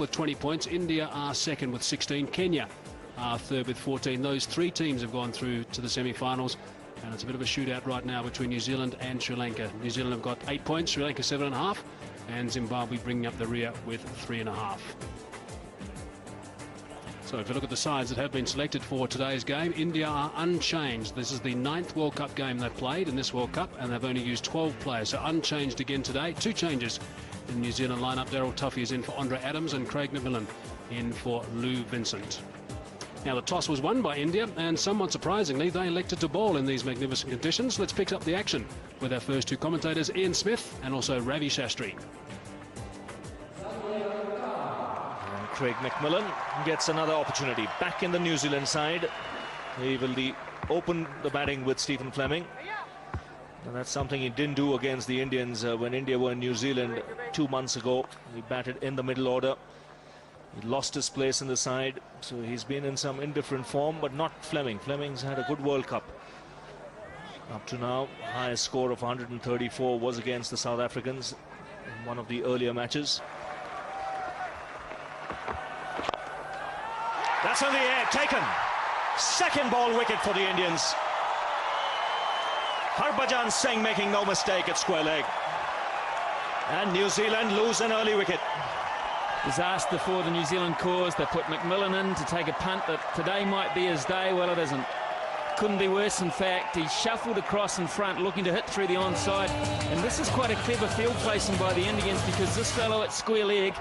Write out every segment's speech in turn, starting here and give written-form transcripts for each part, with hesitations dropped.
with 20 points. India are second with 16. Kenya are third with 14. Those three teams have gone through to the semi-finals, and it's a bit of a shootout right now between New Zealand and Sri Lanka. New Zealand have got 8 points, Sri Lanka 7.5, and Zimbabwe bringing up the rear with 3.5. So if you look at the sides that have been selected for today's game, India are unchanged. This is the 9th World Cup game they've played in this World Cup, and they've only used 12 players, so unchanged again today. 2 changes in the New Zealand lineup. Daryl Tuffy is in for Andre Adams and Craig McMillan in for Lou Vincent. Now the toss was won by India, and somewhat surprisingly they elected to bowl in these magnificent conditions. Let's pick up the action with our first 2 commentators, Ian Smith and also Ravi Shastri. Craig McMillan gets another opportunity back in the New Zealand side. He will open the batting with Stephen Fleming, and that's something he didn't do against the Indians when India were in New Zealand 2 months ago. He batted in the middle order. He lost his place in the side, so he's been in some indifferent form, but not Fleming. Fleming's had a good World Cup up to now. Highest score of 134 was against the South Africans in one of the earlier matches. That's in the air, taken. Second ball wicket for the Indians. Harbhajan Singh making no mistake at square leg. And New Zealand lose an early wicket. Disaster for the New Zealand cause. They put McMillan in to take a punt that today might be his day. Well, it isn't. Couldn't be worse, in fact. He shuffled across in front, looking to hit through the onside. And this is quite a clever field placing by the Indians, because this fellow at square leg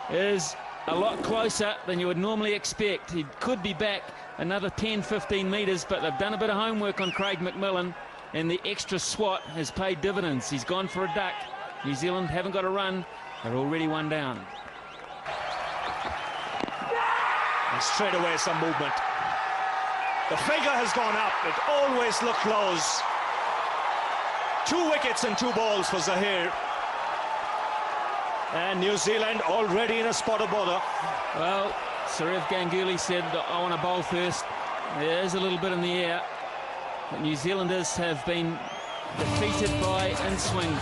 is a lot closer than you would normally expect. He could be back another 10-15 metres, but they've done a bit of homework on Craig McMillan, and the extra swat has paid dividends. He's gone for a duck. New Zealand haven't got a run. They're already 1 down. And straight away some movement. The figure has gone up. It always looked close. 2 wickets and 2 balls for Zahir. And New Zealand already in a spot of bother. Well, Saurav Ganguly said, I want to bowl first. There is a little bit in the air. But New Zealanders have been defeated by in-swing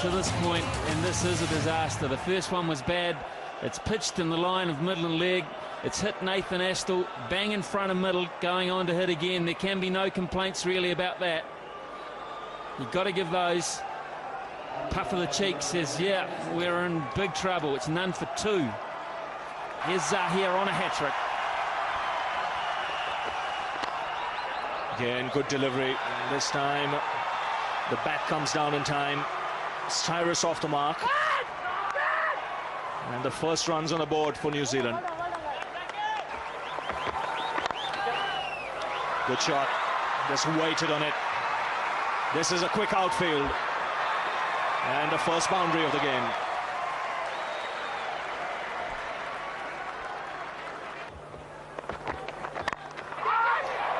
to this point, and this is a disaster. The first one was bad. It's pitched in the line of middle and leg. It's hit Nathan Astle, bang in front of middle, going on to hit again. There can be no complaints really about that. You've got to give those. Puff of the cheek says, yeah, we're in big trouble. It's none for 2. Here's Zahir on a hat-trick. Again, good delivery. This time, the bat comes down in time. Cyrus off the mark. And the first run's on the board for New Zealand. Good shot. Just waited on it. This is a quick outfield. And the first boundary of the game.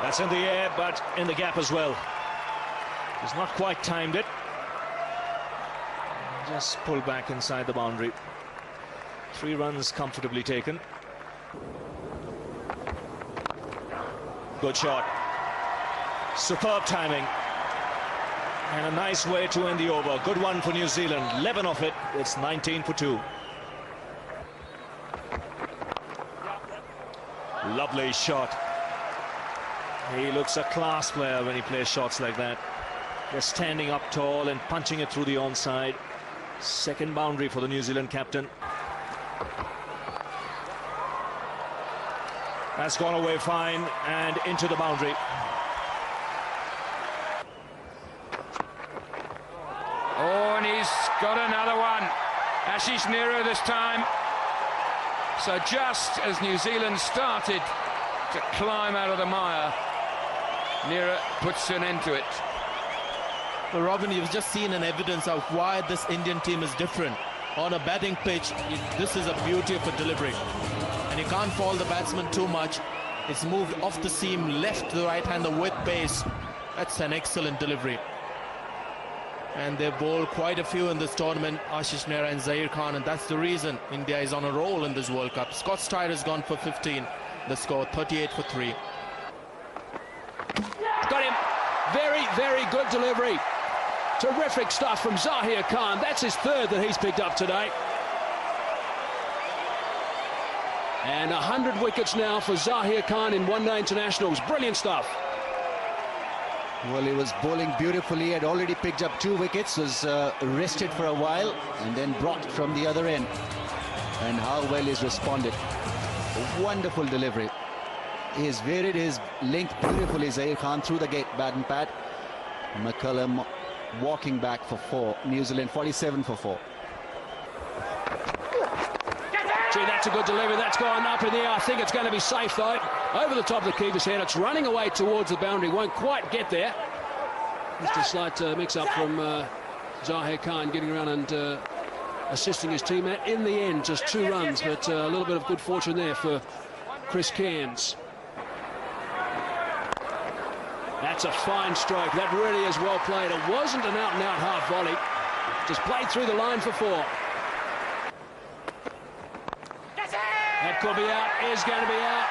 That's in the air, but in the gap as well. He's not quite timed it. Just pulled back inside the boundary. 3 runs comfortably taken. Good shot. Superb timing. And a nice way to end the over. Good one for New Zealand. 11 off it. It's 19 for 2. Lovely shot. He looks a class player when he plays shots like that. Just standing up tall and punching it through the onside. Second boundary for the New Zealand captain. That's gone away fine and into the boundary. Oh, and he's got another one. Ashish Nehru this time. So just as New Zealand started to climb out of the mire, Nehru puts an end to it. Well, Robin, you've just seen an evidence of why this Indian team is different. On a batting pitch, this is a beauty of a delivery. And you can't fault the batsman too much. It's moved off the seam, left to the right-hander with pace. That's an excellent delivery. And they've bowled quite a few in this tournament, Ashish Nehru and Zahir Khan, and that's the reason India is on a roll in this World Cup. Scott Strider has gone for 15. The score 38 for 3. Got him. Very, very good delivery. Terrific stuff from Zahir Khan. That's his 3rd that he's picked up today. And 100 wickets now for Zahir Khan in one-day internationals. Brilliant stuff. Well, he was bowling beautifully. He had already picked up 2 wickets, was rested for a while, and then brought from the other end. And how well he's responded. A wonderful delivery. He has varied his length beautifully, Zahir Khan, through the gate, bat and pat. McCullum walking back for 4. New Zealand 47 for 4. Gee, that's a good delivery. That's gone up in the air. I think it's going to be safe, though. Over the top of the keeper's head. It's running away towards the boundary. Won't quite get there. Just a slight mix-up from Zahir Khan getting around and assisting his teammate. In the end, just 2 runs, but a little bit of good fortune there for Chris Cairns. That's a fine stroke. That really is well played. It wasn't an out-and-out half volley. Just played through the line for 4. That could be out, is going to be out.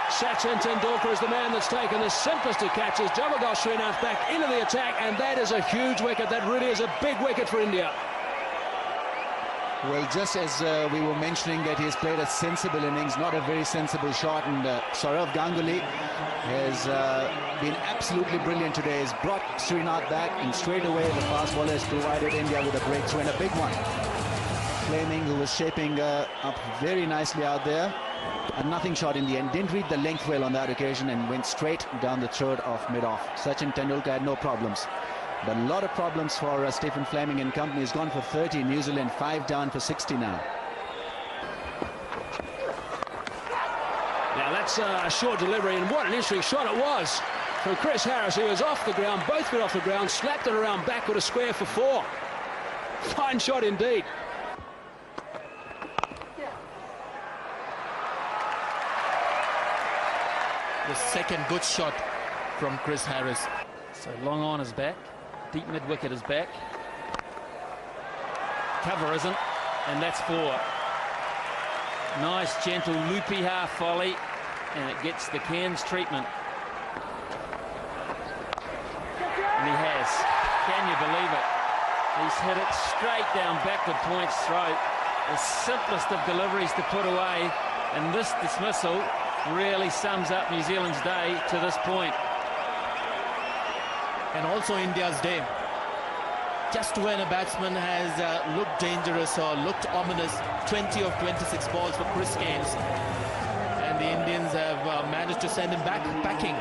Sachin Tendulkar is the man that's taken the simplest of catches. Javagal Srinath back into the attack, and that is a huge wicket. That really is a big wicket for India. Well, just as we were mentioning that he's played a sensible innings, not a very sensible shot, and Sourav Ganguly has been absolutely brilliant today. He's brought Srinath back, and straight away the fast bowler has provided India with a breakthrough and a big one. Fleming, who was shaping up very nicely out there, a nothing shot in the end. Didn't read the length well on that occasion and went straight down the throat of mid-off. Sachin Tendulkar had no problems. But a lot of problems for Stephen Fleming and company. He's gone for 30. New Zealand 5 down for 60 now. Now that's a short delivery, and what an interesting shot it was from Chris Harris, who was off the ground, both feet off the ground, slapped it around back with a square for 4. Fine shot indeed. The second good shot from Chris Harris. So long on is back. Deep mid-wicket is back. Cover isn't, and that's 4. Nice, gentle, loopy half volley, and it gets the Cairns treatment. And he has. Can you believe it? He's hit it straight down backward point's throat. The simplest of deliveries to put away, and this dismissal really sums up New Zealand's day to this point. And also India's day. Just when a batsman has looked dangerous or looked ominous, 20 of 26 balls for Chris Cairns. And the Indians have managed to send him back packing.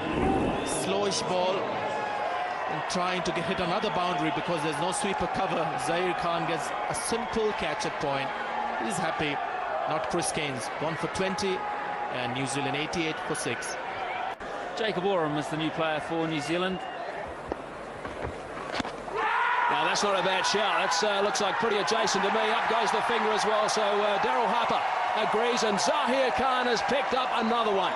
Slowish ball and trying to hit another boundary because there's no sweeper cover. Zahir Khan gets a simple catch at point. He's happy. Not Chris Cairns. 1 for 20 and New Zealand 88 for 6. Jacob Oram is the new player for New Zealand. Now that's not a bad shout. That looks like pretty adjacent to me. Up goes the finger as well. So Daryl Harper agrees, and Zahir Khan has picked up another one.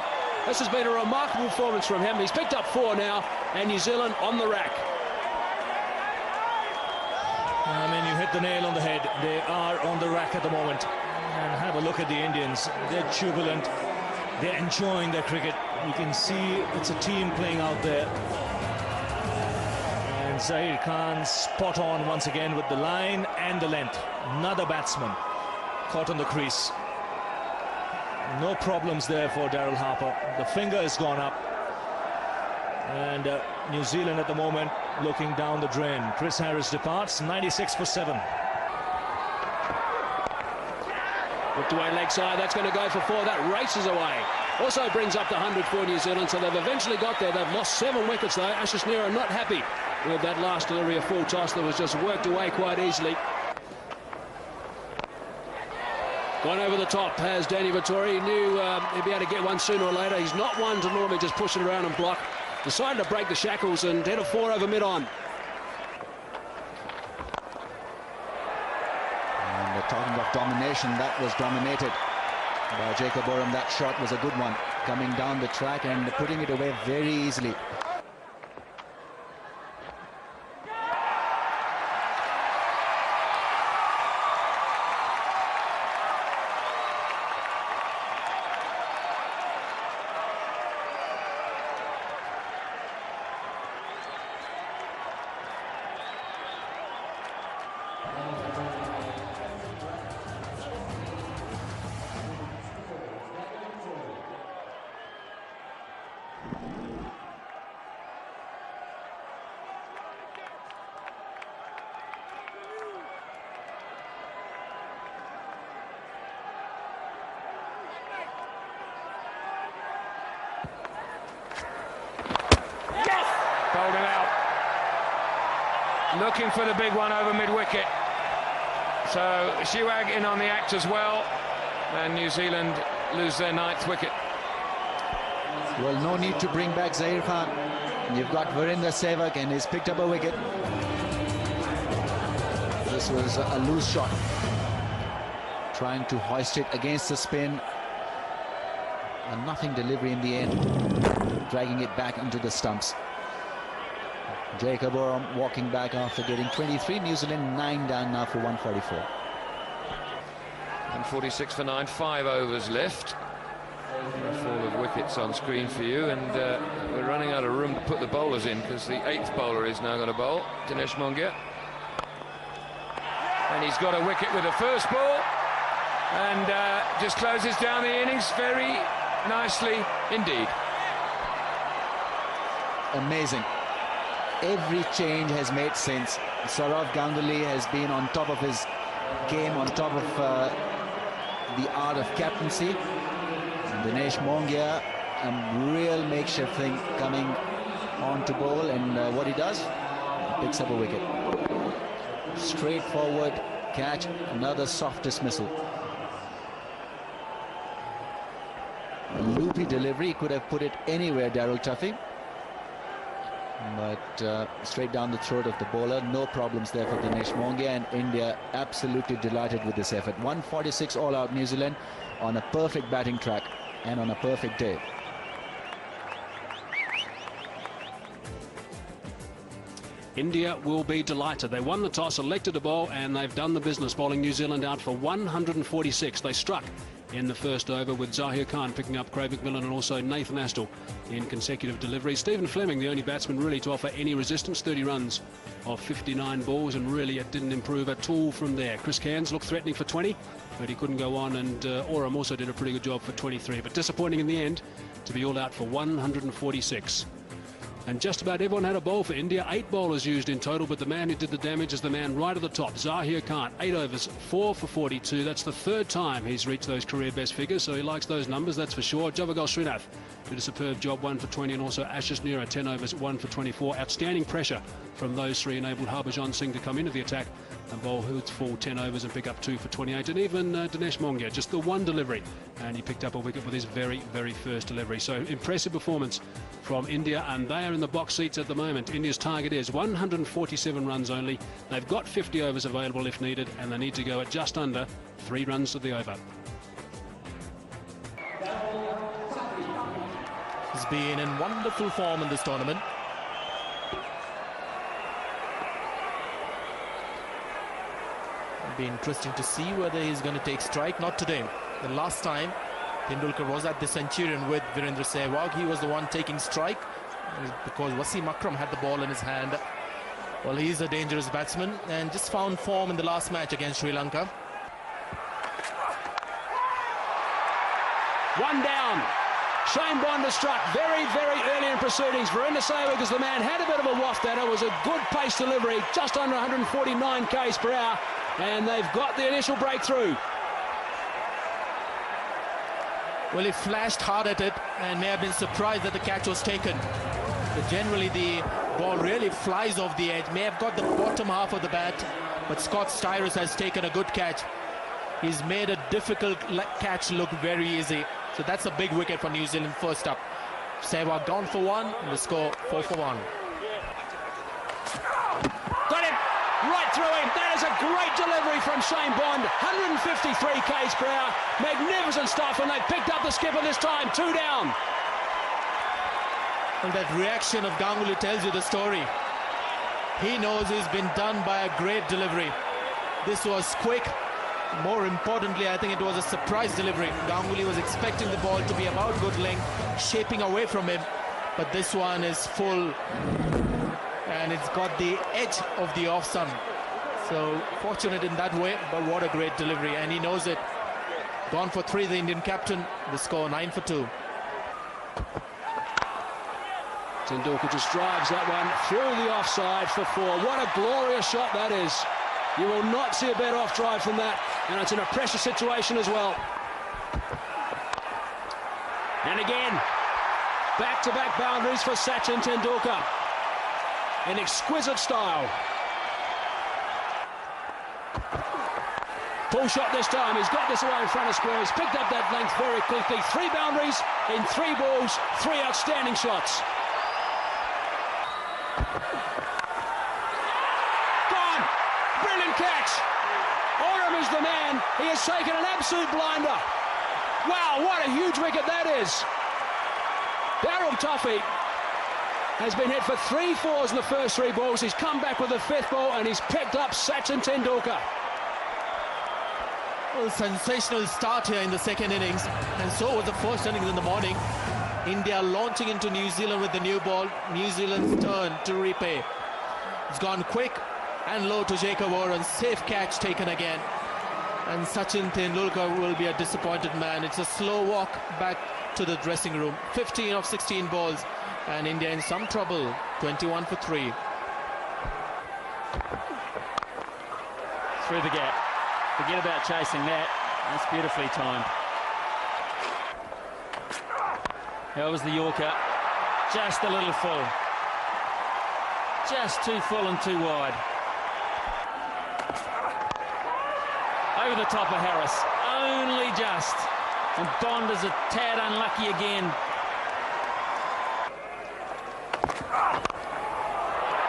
This has been a remarkable performance from him. He's picked up 4 now, and New Zealand on the rack. I mean, you hit the nail on the head. They are on the rack at the moment. And have a look at the Indians. They're jubilant. They're enjoying their cricket. You can see it's a team playing out there. And Zahir Khan spot on once again with the line and the length. Another batsman caught on the crease. No problems there for Daryl Harper. The finger has gone up. And New Zealand at the moment looking down the drain. Chris Harris departs, 96 for 7. Whipped away leg side, that's going to go for 4. That races away. Also brings up the 100 for New Zealand, so they've eventually got there. They've lost 7 wickets though. Ashish Nehra not happy with that last delivery, a full toss that was just worked away quite easily. Gone over the top has Danny Vittori. He knew he'd be able to get one sooner or later. He's not one to normally just push it around and block. Decided to break the shackles and hit a 4 over mid-on. And talking of domination, that was dominated by Jacob Oram. That shot was a good one, coming down the track and putting it away very easily. looking for the big one over mid-wicket. So Shiwag in on the act as well, and New Zealand lose their 9th wicket. Well, no need to bring back Zaheer Khan. You've got Virendra Sehwag, and he's picked up a wicket. This was a loose shot, trying to hoist it against the spin. A nothing delivery in the end, dragging it back into the stumps. Jacob Oram walking back after getting 23. New Zealand 9 down now for 144. And 46 for 9, 5 overs left. A fall of wickets on screen for you, and we're running out of room to put the bowlers in because the 8th bowler is now going to bowl, Dinesh Mongia. And he's got a wicket with the first ball, and just closes down the innings very nicely indeed. Amazing. Every change has made sense. Sourav Ganguly has been on top of his game, on top of the art of captaincy. And Dinesh Mongia, a real makeshift thing coming on to bowl, and what he does, he picks up a wicket. Straightforward catch, another soft dismissal. A loopy delivery, he could have put it anywhere, Daryl Tuffy. But straight down the throat of the bowler. No problems there for Dinesh Mongia, and India absolutely delighted with this effort. 146 all out New Zealand on a perfect batting track and on a perfect day. India will be delighted. They won the toss, elected to bowl, and they've done the business, bowling New Zealand out for 146. They struck in the first over with Zaheer Khan picking up Craig McMillan and also Nathan Astle in consecutive deliveries. Stephen Fleming, the only batsman really to offer any resistance, 30 runs of 59 balls, and really it didn't improve at all from there. Chris Cairns looked threatening for 20, but he couldn't go on, and Oram also did a pretty good job for 23, but disappointing in the end to be all out for 146. And just about everyone had a bowl for India. 8 bowlers used in total, but the man who did the damage is the man right at the top, Zaheer Khan. 8 overs, 4 for 42. That's the 3rd time he's reached those career best figures, so he likes those numbers, that's for sure. Javagal Srinath did a superb job, 1 for 20, and also Ashish Nehra, 10 overs, 1 for 24. Outstanding pressure from those 3 enabled Harbhajan Singh to come into the attack and bowl Hoods full 10 overs and pick up 2 for 28. And even Dinesh Mongia, just the 1 delivery, and he picked up a wicket with his very, very first delivery. So impressive performance from India, and they are in the box seats at the moment. India's target is 147 runs only. They've got 50 overs available if needed, and they need to go at just under 3 runs to the over. He's been in wonderful form in this tournament. It'll be interesting to see whether he's going to take strike. Not today. The last time Tendulkar was at the Centurion with Virendra Sehwag, he was the one taking strike because Wasim Akram had the ball in his hand. Well, he's a dangerous batsman and just found form in the last match against Sri Lanka. 1 down. Shane Bond has struck very, very early in proceedings. Virendra Sehwag is the man, had a bit of a waft at it. It was a good pace delivery, just under 149 k's per hour, and they've got the initial breakthrough. Well, he flashed hard at it and may have been surprised that the catch was taken. But generally the ball really flies off the edge, may have got the bottom half of the bat, but Scott Styris has taken a good catch. He's made a difficult catch look very easy. So that's a big wicket for New Zealand first up. Sehwag gone for 1, and the score 4 for 1. Got him right through him. That is a great delivery from Shane Bond. 153 k's per hour. Magnificent stuff, and they picked up the skipper this time. 2 down. And that reaction of Ganguly tells you the story. He knows he's been done by a great delivery. This was quick. More importantly, I think it was a surprise delivery. Ganguly was expecting the ball to be about good length, shaping away from him. But this one is full, and it's got the edge of the off-sun. So fortunate in that way, but what a great delivery, and he knows it. Gone for 3, the Indian captain. The score 9 for 2. Tendulkar just drives that one through the offside for 4. What a glorious shot that is. You will not see a better off drive than that, and it's in a pressure situation as well. And again, back-to-back boundaries for Sachin Tendulkar in exquisite style. Pull shot this time. He's got this away in front of square. He's picked up that length very quickly. 3 boundaries in 3 balls, 3 outstanding shots. Gone. Brilliant catch. Oram is the man. He has taken an absolute blinder. Wow, what a huge wicket that is. Daryl Tuffy has been hit for 3 fours in the first 3 balls. He's come back with the 5th ball and he's picked up Sachin Tendulkar. Well, sensational start here in the second innings, and so was the first innings in the morning. India launching into New Zealand with the new ball. New Zealand's turn to repay. It's gone quick and low to Jacob Oren. Safe catch taken again. And Sachin Tendulkar will be a disappointed man. It's a slow walk back to the dressing room. 15 of 16 balls, and India in some trouble. 21 for 3. Through the gap. Forget about chasing that. That's beautifully timed. That was the Yorker. Just a little full. Just too full and too wide. Over the top of Harris. Only just. And Bond is a tad unlucky again.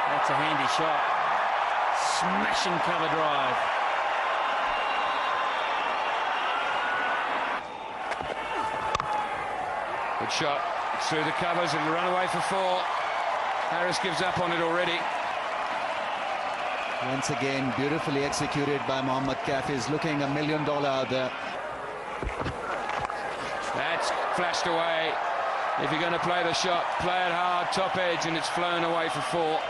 That's a handy shot. Smashing cover drive. Good shot through the covers and run away for 4. Harris gives up on it already. Once again, beautifully executed by Mohammad Kaif. He's looking $1 million out there. That's flashed away. If you're going to play the shot, play it hard, top edge, and it's flown away for 4.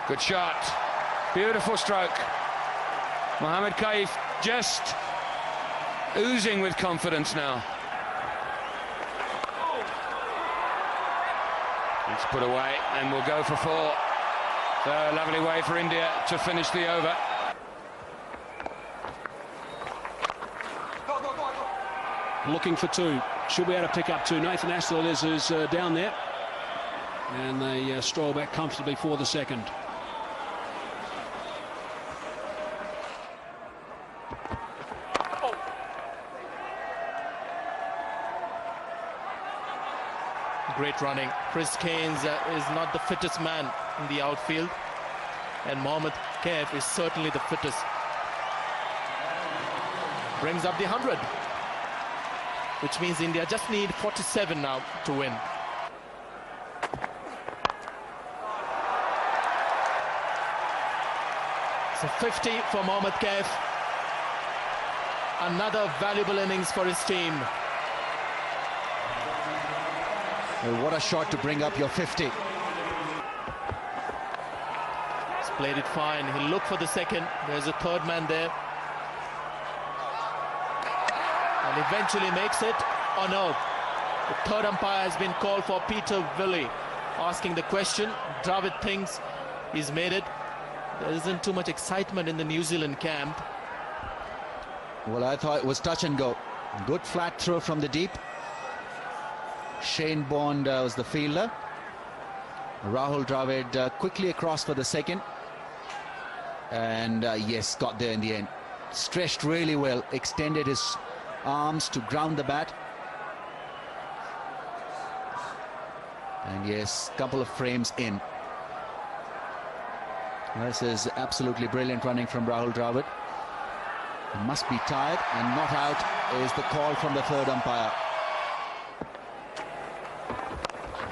Good shot. Beautiful stroke. Mohammad Kaif just oozing with confidence now. It's put away and will go for 4. So a lovely way for India to finish the over. Looking for 2. Should be able to pick up 2. Nathan Aslett is down there. And they stroll back comfortably for the second. Great running. Chris Keynes is not the fittest man in the outfield, and Mohammad Kaif is certainly the fittest. Brings up the 100, which means India just need 47 now to win. So 50 for Mohammad Kaif. Another valuable innings for his team. Well, what a shot to bring up your 50. He's played it fine. He'll look for the second. There's a third man there. And eventually makes it. Oh no. The third umpire has been called for Peter Willey, asking the question. Dravid thinks he's made it. There isn't too much excitement in the New Zealand camp. Well, I thought it was touch and go. Good flat throw from the deep. Shane Bond was the fielder. Rahul Dravid quickly across for the second. And yes, got there in the end. Stretched really well, extended his arms to ground the bat. And yes, couple of frames in. This is absolutely brilliant running from Rahul Dravid. He must be tired, and not out is the call from the third umpire.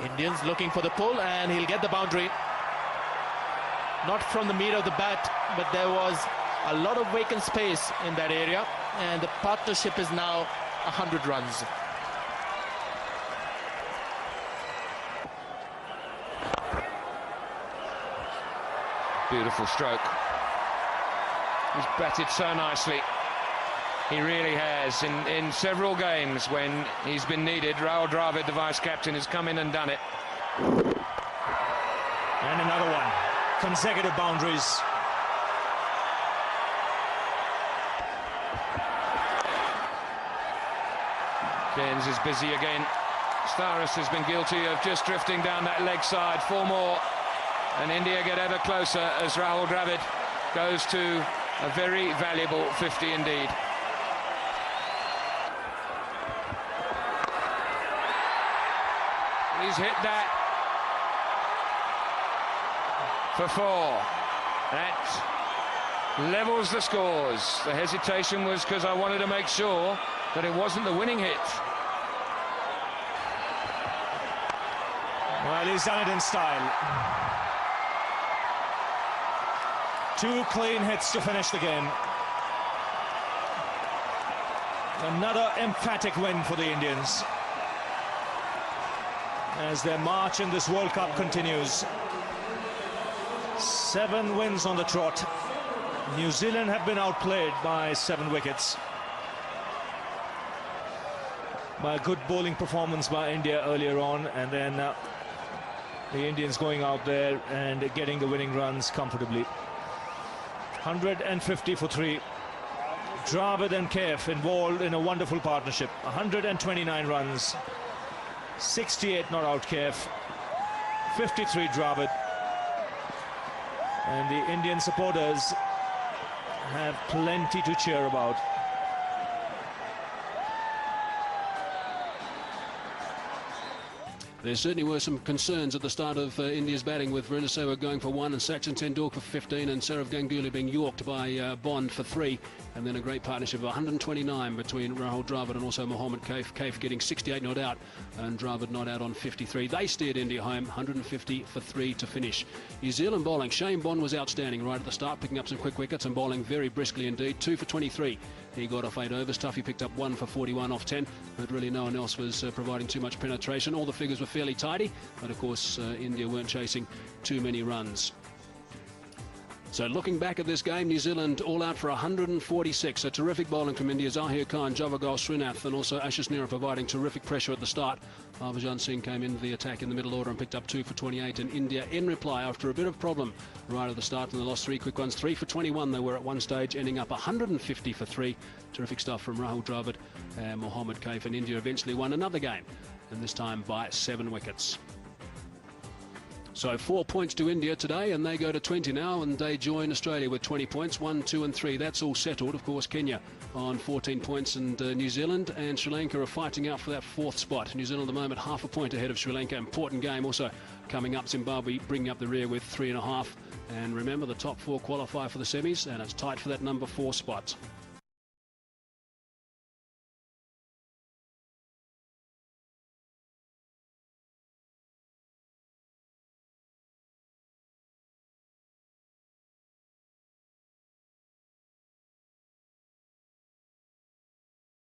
Indians looking for the pull, and he'll get the boundary. Not from the meat of the bat, but there was a lot of vacant space in that area, and the partnership is now 100 runs. Beautiful stroke. He's batted so nicely. He really has. In several games when he's been needed, Rahul Dravid, the vice-captain, has come in and done it. And another one. Consecutive boundaries. Cairns is busy again. Staris has been guilty of just drifting down that leg side. 4 more. And India get ever closer as Rahul Dravid goes to a very valuable 50 indeed. He's hit that for 4. That levels the scores. The hesitation was because I wanted to make sure that it wasn't the winning hit. Well, he's done it in style. 2 clean hits to finish the game. Another emphatic win for the Indians as their march in this World Cup continues. 7 wins on the trot. New Zealand have been outplayed by 7 wickets. By a good bowling performance by India earlier on, and then the Indians going out there and getting the winning runs comfortably. 150 for 3. Dravid and Kaif involved in a wonderful partnership. 129 runs. 68 not out Kaif. 53 Dravid. And the Indian supporters have plenty to cheer about. There certainly were some concerns at the start of India's batting, with Virendra Sehwag going for 1 and Sachin Tendulkar for 15 and Sourav Ganguly being yorked by Bond for 3, and then a great partnership of 129 between Rahul Dravid and also Mohammad Kaif. Kaif getting 68 not out and Dravid not out on 53. They steered India home, 150 for 3 to finish. New Zealand bowling, Shane Bond was outstanding right at the start, picking up some quick wickets and bowling very briskly indeed. 2 for 23. He got off 8 overs. Tuffy picked up 1 for 41 off 10, but really no one else was providing too much penetration. All the figures were fairly tidy, but of course India weren't chasing too many runs. So looking back at this game, New Zealand all out for 146. A terrific bowling from India. Zahir Khan, Javagal Srinath and also Ashish Nehra providing terrific pressure at the start. Harbhajan Singh came into the attack in the middle order and picked up 2 for 28. And India in reply after a bit of problem right at the start, and they lost 3 quick ones. 3 for 21 they were at one stage, ending up 150 for 3. Terrific stuff from Rahul Dravid and Mohammad Kaif, and India eventually won another game, and this time by 7 wickets. So 4 points to India today, and they go to 20 now, and they join Australia with 20 points, 1, 2 and 3. That's all settled. Of course, Kenya on 14 points, and New Zealand and Sri Lanka are fighting out for that 4th spot. New Zealand at the moment half a point ahead of Sri Lanka. Important game also coming up. Zimbabwe bringing up the rear with 3.5. And remember, the top 4 qualify for the semis, and it's tight for that number 4 spot.